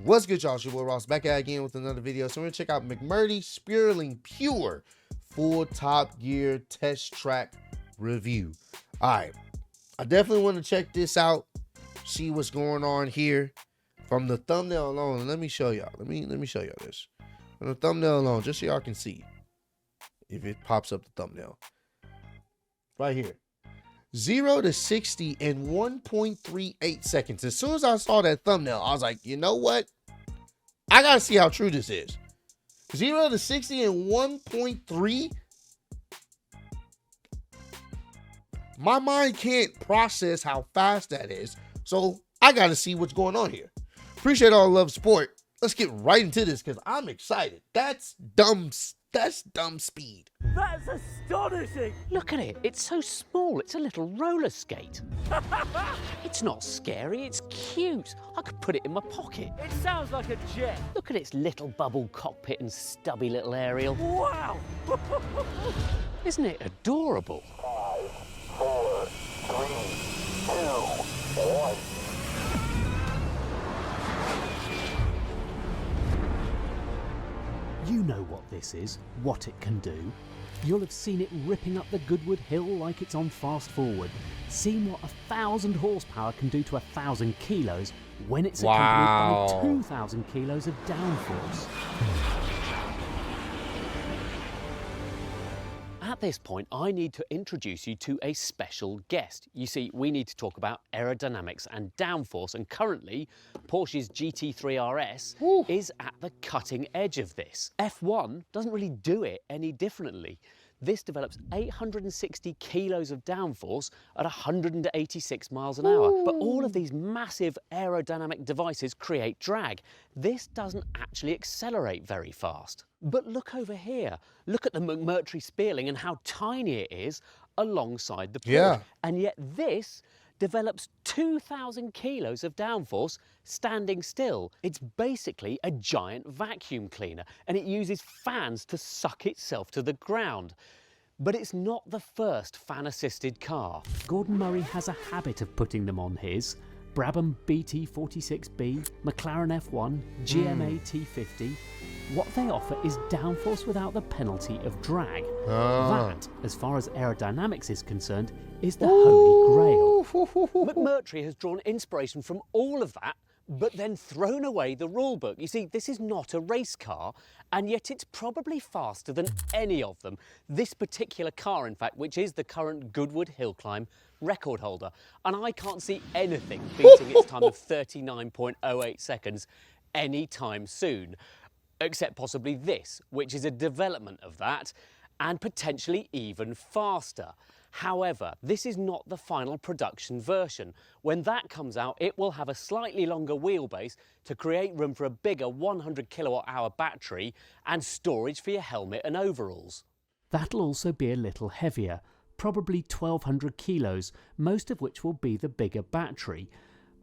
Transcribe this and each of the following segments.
What's good, y'all? It's your boy Ross back at again with another video. So we're gonna check out McMurdy Spearling Pure full Top Gear test track review. All right, I definitely want to check this out, see what's going on here. From the thumbnail alone, let me show y'all. Let me show y'all this. From the thumbnail alone, just so y'all can see if it pops up the thumbnail. Right here. 0 to 60 in 1.38 seconds. As soon as I saw that thumbnail, I was like, you know what? I gotta see how true this is. 0 to 60 in 1.3. My mind can't process how fast that is. So I gotta see what's going on here. Appreciate all the love, support. Let's get right into this because I'm excited. That's dumb speed. That's astonishing! Look at it, it's so small, it's a little roller skate. It's not scary, it's cute. I could put it in my pocket. It sounds like a jet. Look at its little bubble cockpit and stubby little aerial. Wow! Isn't it adorable? 5, 4, 3, 2, 1. You know what this is, what it can do. You'll have seen it ripping up the Goodwood Hill like it's on fast forward. Seen what 1,000 horsepower can do to 1,000 kilos when it's accompanied by 2,000 kilos of downforce. At this point, I need to introduce you to a special guest. You see, we need to talk about aerodynamics and downforce, and currently, Porsche's GT3 RS is at the cutting edge of this. F1 doesn't really do it any differently. This develops 860 kilos of downforce at 186 miles an hour. But all of these massive aerodynamic devices create drag. This doesn't actually accelerate very fast. But look over here. Look at the McMurtry Spearling and how tiny it is alongside the Porsche. Yeah. And yet this develops 2,000 kilos of downforce standing still. It's basically a giant vacuum cleaner, and it uses fans to suck itself to the ground. But it's not the first fan-assisted car. Gordon Murray has a habit of putting them on his. Brabham BT46B, McLaren F1, GMA T50. What they offer is downforce without the penalty of drag. That, as far as aerodynamics is concerned, is the holy grail. McMurtry has drawn inspiration from all of that, but then thrown away the rule book. You see, this is not a race car, and yet it's probably faster than any of them. This particular car, in fact, which is the current Goodwood Hill Climb record holder. And I can't see anything beating its time of 39.08 seconds anytime soon, except possibly this, which is a development of that, and potentially even faster. However, this is not the final production version. When that comes out, it will have a slightly longer wheelbase to create room for a bigger 100 kilowatt hour battery and storage for your helmet and overalls. That'll also be a little heavier, probably 1,200 kilos, most of which will be the bigger battery.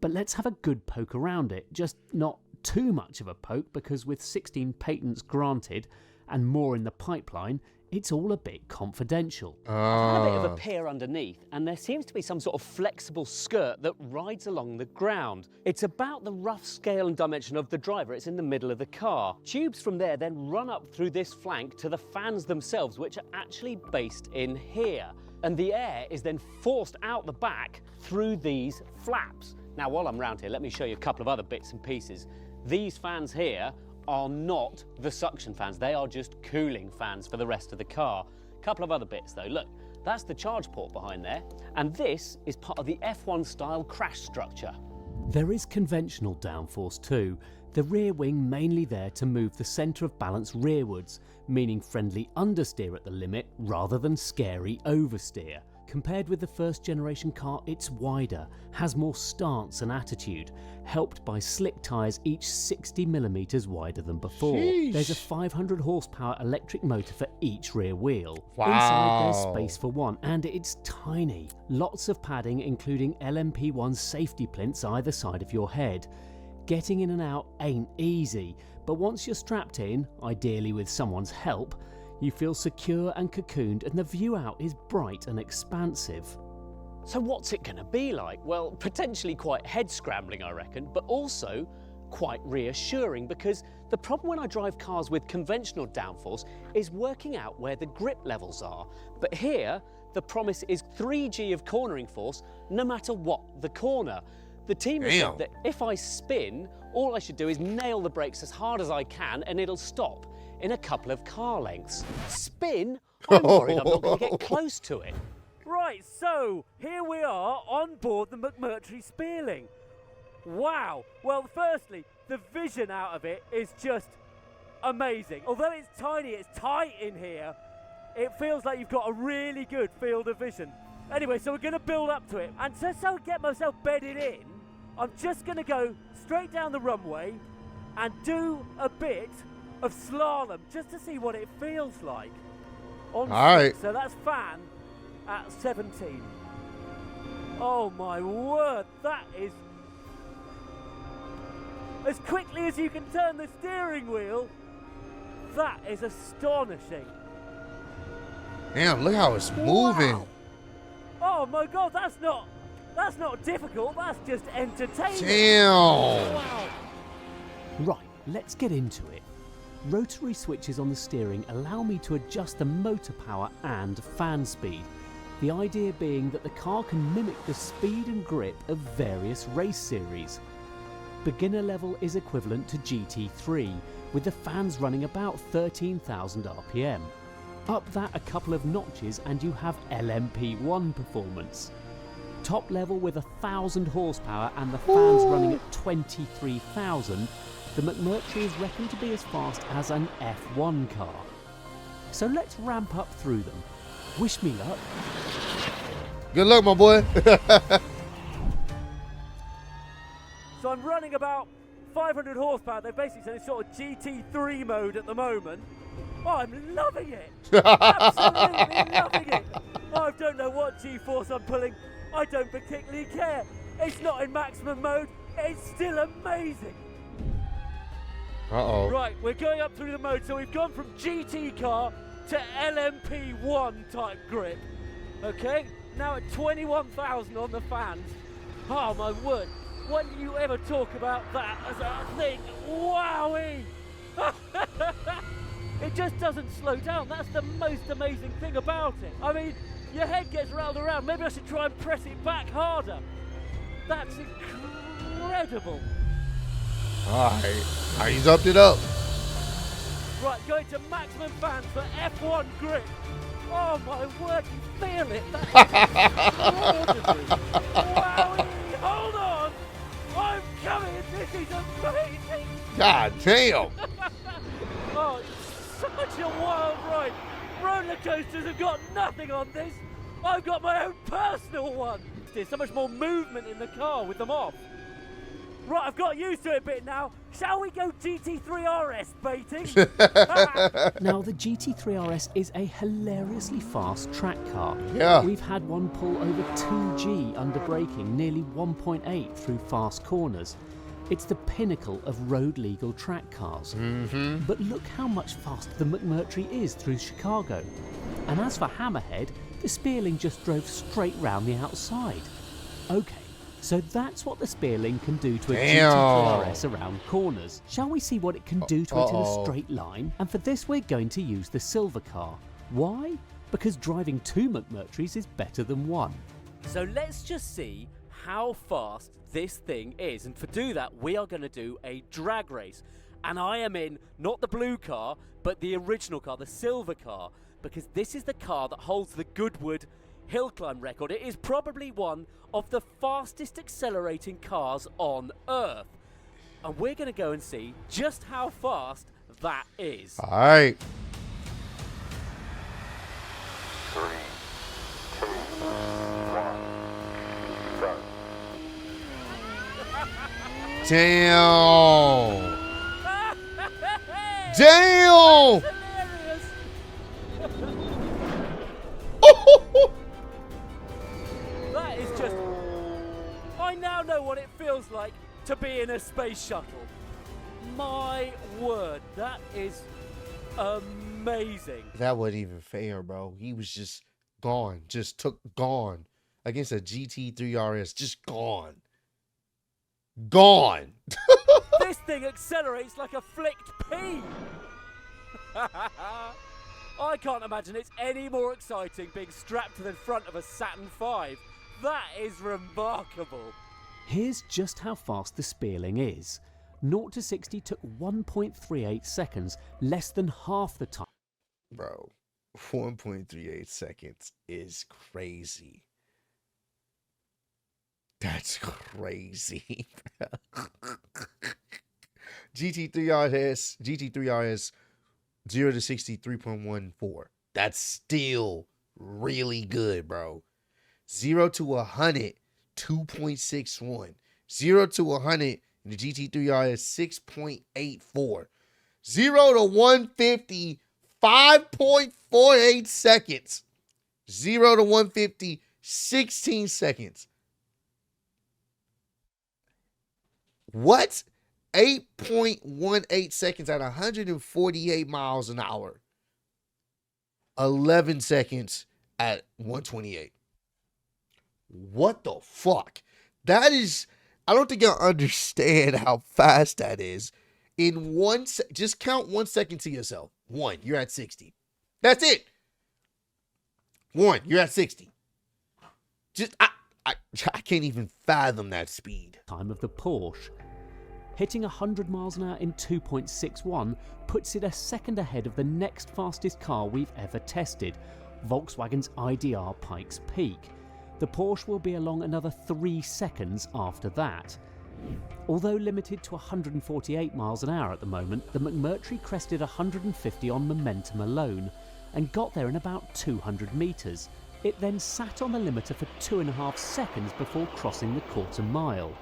But let's have a good poke around it, just not too much of a poke, because with 16 patents granted and more in the pipeline, it's all a bit confidential. I've had a bit of a peer underneath, and there seems to be some sort of flexible skirt that rides along the ground. It's about the rough scale and dimension of the driver. It's in the middle of the car. Tubes from there then run up through this flank to the fans themselves, which are actually based in here. And the air is then forced out the back through these flaps. Now, while I'm around here, let me show you a couple of other bits and pieces. These fans here are not the suction fans. They are just cooling fans for the rest of the car. Couple of other bits though. Look, that's the charge port behind there. And this is part of the F1 style crash structure. There is conventional downforce too, the rear wing mainly there to move the centre of balance rearwards, meaning friendly understeer at the limit rather than scary oversteer. Compared with the first generation car, it's wider, has more stance and attitude, helped by slick tyres each 60mm wider than before. Sheesh. There's a 500 horsepower electric motor for each rear wheel. Wow. Inside there's space for one, and it's tiny. Lots of padding, including LMP1 safety plinths either side of your head. Getting in and out ain't easy, but once you're strapped in, ideally with someone's help, you feel secure and cocooned, and the view out is bright and expansive. So what's it going to be like? Well, potentially quite head-scrambling, I reckon, but also quite reassuring, because the problem when I drive cars with conventional downforce is working out where the grip levels are. But here, the promise is 3G of cornering force no matter what the corner. The team has said that if I spin, all I should do is nail the brakes as hard as I can and it'll stop in a couple of car lengths. Spin? I'm worried I'm not going to get close to it. Right, so here we are on board the McMurtry Spearling. Wow. Well, firstly, the vision out of it is just amazing. Although it's tiny, it's tight in here, it feels like you've got a really good field of vision. Anyway, so we're going to build up to it. And just so I get myself bedded in, I'm just going to go straight down the runway and do a bit of slalom just to see what it feels like. On All right. So that's fan at 17. Oh my word, that is... As quickly as you can turn the steering wheel, that is astonishing. Damn, look how it's moving. Wow. Oh my god, that's not difficult, that's just entertaining. Damn. Wow. Right, let's get into it. Rotary switches on the steering allow me to adjust the motor power and fan speed. The idea being that the car can mimic the speed and grip of various race series. Beginner level is equivalent to GT3, with the fans running about 13,000 RPM. Up that a couple of notches and you have LMP1 performance. Top level with 1,000 horsepower and the fans running at 23,000, the McMurtry is reckoned to be as fast as an F1 car. So let's ramp up through them. Wish me luck. Good luck, my boy. So I'm running about 500 horsepower. They've basically said it's sort of GT3 mode at the moment. Oh, I'm loving it. Absolutely loving it. Oh, I don't know what G-force I'm pulling. I don't particularly care. It's not in maximum mode. It's still amazing. Uh-oh. Right, we're going up through the mode. So we've gone from GT car to LMP1 type grip. Okay, now at 21,000 on the fans. Oh my word. When do you ever talk about that as a thing? Wowee! It just doesn't slow down. That's the most amazing thing about it. I mean, your head gets rattled around. Maybe I should try and press it back harder. That's incredible. All right. He's upped it up. Right, going to maximum fans for F1 grip. Oh my word, you feel it. That's extraordinary. Wowee! Hold on. I'm coming. This is amazing. God damn. Oh, it's such a wild ride. Roller coasters have got nothing on this. I've got my own personal one. There's so much more movement in the car with them off. Right, I've got used to it a bit now. Shall we go GT3 RS baiting? Now, the GT3 RS is a hilariously fast track car. Yeah. We've had one pull over 2G under braking, nearly 1.8 through fast corners. It's the pinnacle of road-legal track cars. But look how much faster the McMurtry is through Chicago. And as for Hammerhead, the Spearling just drove straight round the outside. Okay, so that's what the Spearling can do to a GT3 RS around corners. Shall we see what it can do to it in a straight line? And for this we're going to use the silver car. Why? Because driving two McMurtrys is better than one. So let's just see how fast this thing is. And to do that, we are going to do a drag race. And I am in not the blue car, but the original car, the silver car, because this is the car that holds the Goodwood hill climb record. It is probably one of the fastest accelerating cars on Earth. And we're going to go and see just how fast that is. All right. 3, 2, 1, go. Damn. Damn. Hilarious. That is just... I now know what it feels like to be in a space shuttle. My word, that is amazing. That wasn't even fair, bro. He was just gone. Just gone. Against a GT3 RS. Just gone. Gone. This thing accelerates like a flicked pea. I can't imagine it's any more exciting being strapped to the front of a Saturn V. That is remarkable. Here's just how fast the Spearling is. 0 to 60 took 1.38 seconds, less than half the time. Bro, 1.38 seconds is crazy. That's crazy. GT3RS 0 to 60 3.14. That's still really good, bro. 0 to 100 2.61. 0 to 100 in the GT3RS 6.84. 0 to 150 5.48 seconds. 0 to 150 16 seconds. What? 8.18 seconds at 148 miles an hour. 11 seconds at 128. What the fuck? That is, I don't think y'all understand how fast that is. In just count 1 second to yourself. 1, you're at 60. That's it. 1, you're at 60. I can't even fathom that speed. Time of the Porsche. Hitting 100 miles an hour in 2.61 puts it a second ahead of the next fastest car we've ever tested, Volkswagen's IDR Pikes Peak. The Porsche will be along another 3 seconds after that. Although limited to 148 miles an hour at the moment, the McMurtry crested 150 on momentum alone and got there in about 200 metres. It then sat on the limiter for 2.5 seconds before crossing the quarter mile.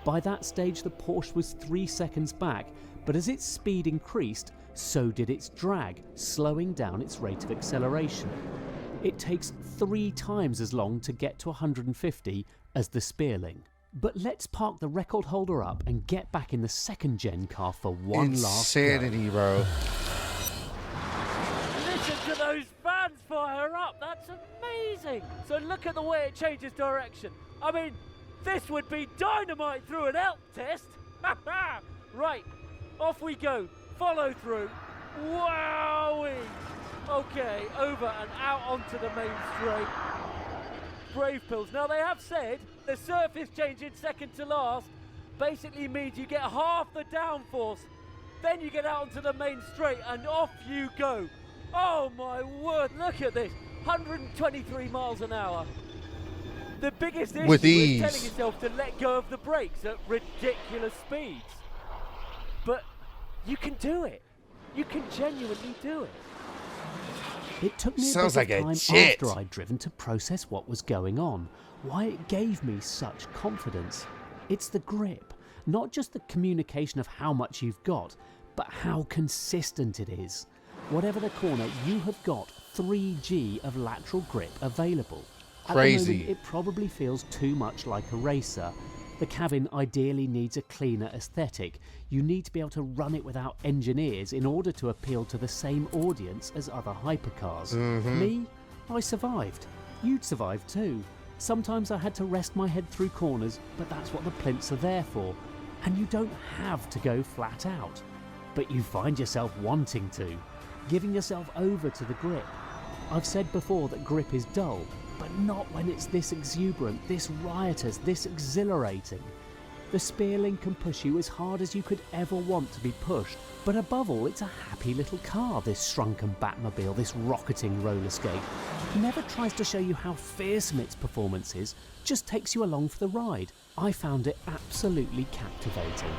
By that stage the Porsche was 3 seconds back, but as its speed increased, so did its drag, slowing down its rate of acceleration. It takes 3 times as long to get to 150 as the Spearling. But let's park the record holder up and get back in the second gen car for one last go. Insanity, bro. Listen to those fans fire up. That's amazing. So look at the way it changes direction. I mean, this would be dynamite through an elk test. Right, off we go. Follow through. Wowee. Okay, over and out onto the main straight. Brave pills. Now they have said the surface change in second to last basically means you get half the downforce. Then you get out onto the main straight and off you go. Oh my word, look at this. 123 miles an hour. The biggest issue With is ease. telling yourself to let go of the brakes at ridiculous speeds. But you can do it. You can genuinely do it. It took me Sounds a like bit a of time jet. after I'd driven to process what was going on, why it gave me such confidence. It's the grip, not just the communication of how much you've got, but how consistent it is. Whatever the corner, you have got 3G of lateral grip available. At Crazy. the moment, it probably feels too much like a racer. The cabin ideally needs a cleaner aesthetic. You need to be able to run it without engineers in order to appeal to the same audience as other hypercars. Me, I survived. You'd survive too. Sometimes I had to rest my head through corners, but that's what the plinths are there for. And you don't have to go flat out. But you find yourself wanting to, giving yourself over to the grip. I've said before that grip is dull, but not when it's this exuberant, this riotous, this exhilarating. The Spearling can push you as hard as you could ever want to be pushed, but above all, it's a happy little car, this shrunken Batmobile, this rocketing roller skate. Never tries to show you how fearsome its performance is, just takes you along for the ride. I found it absolutely captivating.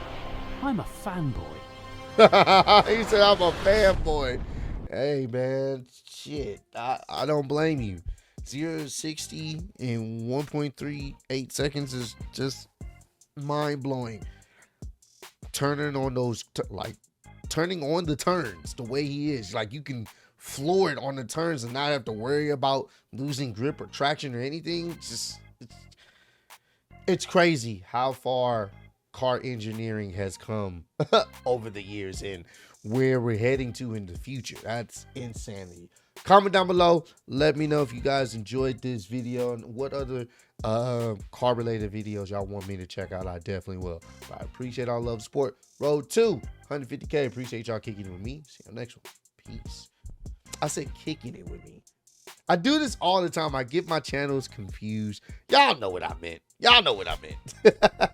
I'm a fanboy. He said I'm a fanboy. Hey man, shit. I don't blame you. 0 to 60 in 1.38 seconds is just mind-blowing. Turning on those turning on the turns the way he is, like you can floor it on the turns and not have to worry about losing grip or traction or anything. It's crazy how far car engineering has come over the years and where we're heading to in the future. That's insanity. Comment down below. Let me know if you guys enjoyed this video and what other car related videos y'all want me to check out, I definitely will. But I appreciate all love, support. Road to 150K. Appreciate y'all kicking it with me. See you next one. Peace. I said kicking it with me. I do this all the time. I get my channels confused. Y'all know what I meant. Y'all know what I meant.